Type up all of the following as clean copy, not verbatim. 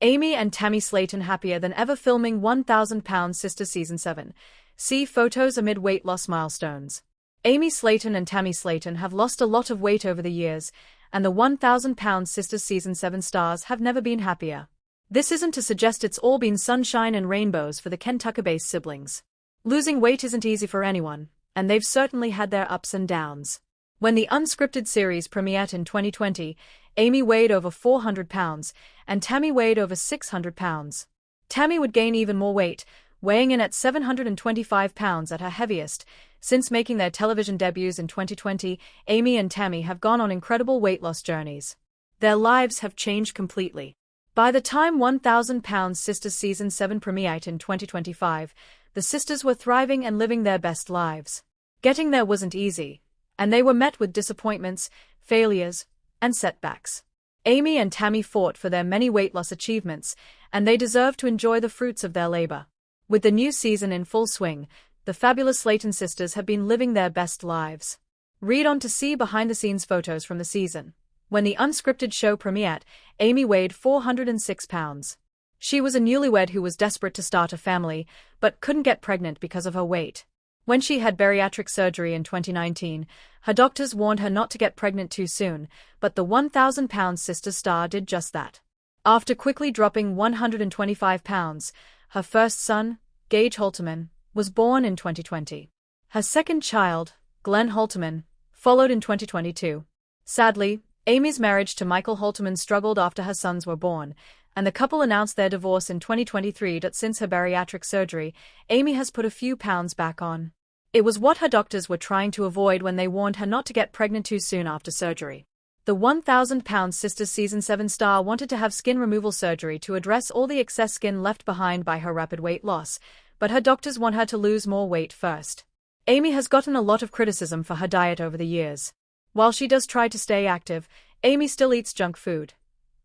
Amy and Tammy Slaton happier than ever filming 1,000 Pound Sisters Season 7. See photos amid weight loss milestones. Amy Slaton and Tammy Slaton have lost a lot of weight over the years, and the 1,000 Pound Sisters Season 7 stars have never been happier. This isn't to suggest it's all been sunshine and rainbows for the Kentucky-based siblings. Losing weight isn't easy for anyone, and they've certainly had their ups and downs. When the unscripted series premiered in 2020, Amy weighed over 400 pounds, and Tammy weighed over 600 pounds. Tammy would gain even more weight, weighing in at 725 pounds at her heaviest. Since making their television debuts in 2020, Amy and Tammy have gone on incredible weight loss journeys. Their lives have changed completely. By the time 1,000 Pound Sisters Season 7 premiered in 2025, the sisters were thriving and living their best lives. Getting there wasn't easy, and they were met with disappointments, failures, and setbacks. Amy and Tammy fought for their many weight loss achievements, and they deserve to enjoy the fruits of their labor. With the new season in full swing, the fabulous Slaton sisters have been living their best lives. Read on to see behind-the-scenes photos from the season. When the unscripted show premiered, Amy weighed 406 pounds. She was a newlywed who was desperate to start a family, but couldn't get pregnant because of her weight. When she had bariatric surgery in 2019, her doctors warned her not to get pregnant too soon, but the 1,000 Pound Sisters star did just that. After quickly dropping 125 pounds, her first son, Gage Halterman, was born in 2020. Her second child, Glenn Halterman, followed in 2022. Sadly, Amy's marriage to Michael Halterman struggled after her sons were born, and the couple announced their divorce in 2023. Since her bariatric surgery, Amy has put a few pounds back on. It was what her doctors were trying to avoid when they warned her not to get pregnant too soon after surgery. The 1,000 Pound Sisters Season 7 star wanted to have skin removal surgery to address all the excess skin left behind by her rapid weight loss, but her doctors want her to lose more weight first. Amy has gotten a lot of criticism for her diet over the years. While she does try to stay active, Amy still eats junk food.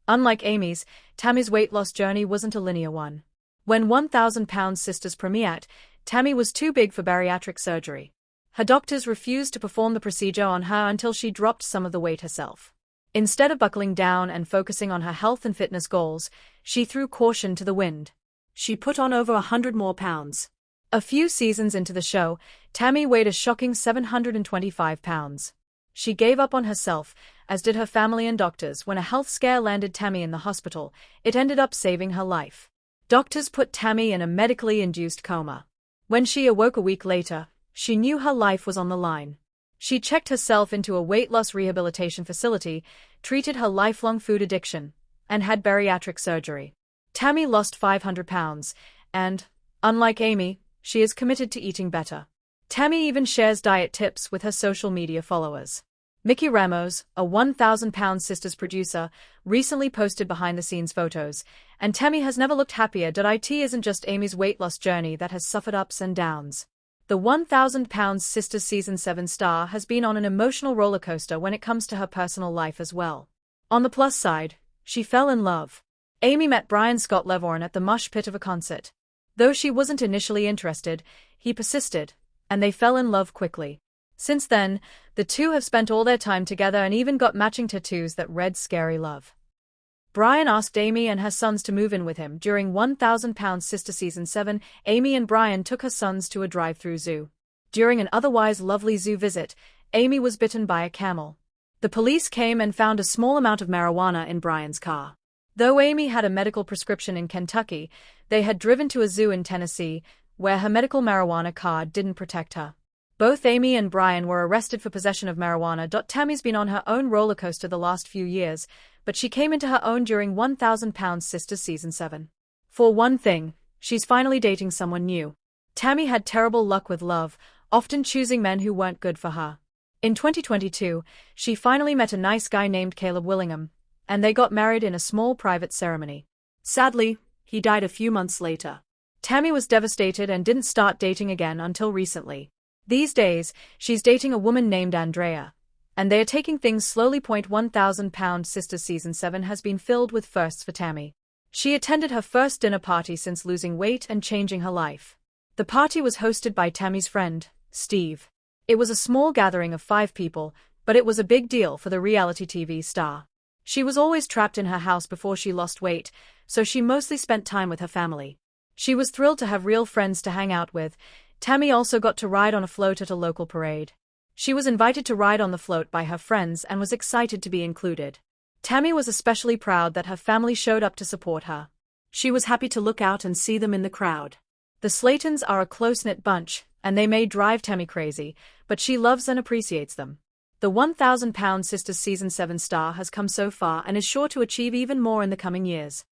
Unlike Amy's, Tammy's weight loss journey wasn't a linear one. When 1,000 Pound Sisters premiered, Tammy was too big for bariatric surgery. Her doctors refused to perform the procedure on her until she dropped some of the weight herself. Instead of buckling down and focusing on her health and fitness goals, she threw caution to the wind. She put on over 100 more pounds. A few seasons into the show, Tammy weighed a shocking 725 pounds. She gave up on herself, as did her family and doctors. When a health scare landed Tammy in the hospital, it ended up saving her life. Doctors put Tammy in a medically induced coma. When she awoke a week later, she knew her life was on the line. She checked herself into a weight loss rehabilitation facility, treated her lifelong food addiction, and had bariatric surgery. Tammy lost 500 pounds, and, unlike Amy, she is committed to eating better. Tammy even shares diet tips with her social media followers. Mickey Ramos, a 1,000 Pound Sisters producer, recently posted behind-the-scenes photos, and Tammy has never looked happier. It isn't just Amy's weight loss journey that has suffered ups and downs. The 1,000 Pound Sisters Season 7 star has been on an emotional roller coaster when it comes to her personal life as well. On the plus side, she fell in love. Amy met Brian Scott Levorn at the mosh pit of a concert. Though she wasn't initially interested, he persisted, and they fell in love quickly. Since then, the two have spent all their time together and even got matching tattoos that read "Scary Love." Brian asked Amy and her sons to move in with him. During 1,000 Pound Sister Season 7, Amy and Brian took her sons to a drive-through zoo. During an otherwise lovely zoo visit, Amy was bitten by a camel. The police came and found a small amount of marijuana in Brian's car. Though Amy had a medical prescription in Kentucky, they had driven to a zoo in Tennessee, where her medical marijuana card didn't protect her. Both Amy and Brian were arrested for possession of marijuana. Tammy's been on her own roller coaster the last few years, but she came into her own during 1,000 Pound Sisters Season 7. For one thing, she's finally dating someone new. Tammy had terrible luck with love, often choosing men who weren't good for her. In 2022, she finally met a nice guy named Caleb Willingham, and they got married in a small private ceremony. Sadly, he died a few months later. Tammy was devastated and didn't start dating again until recently. These days, she's dating a woman named Andrea, and they are taking things slowly. 1,000 Pound Sisters Season 7 has been filled with firsts for Tammy. She attended her first dinner party since losing weight and changing her life. The party was hosted by Tammy's friend, Steve. It was a small gathering of 5 people, but it was a big deal for the reality TV star. She was always trapped in her house before she lost weight, so she mostly spent time with her family. She was thrilled to have real friends to hang out with. Tammy also got to ride on a float at a local parade. She was invited to ride on the float by her friends and was excited to be included. Tammy was especially proud that her family showed up to support her. She was happy to look out and see them in the crowd. The Slatons are a close-knit bunch, and they may drive Tammy crazy, but she loves and appreciates them. The 1,000-pound Sisters Season 7 star has come so far and is sure to achieve even more in the coming years.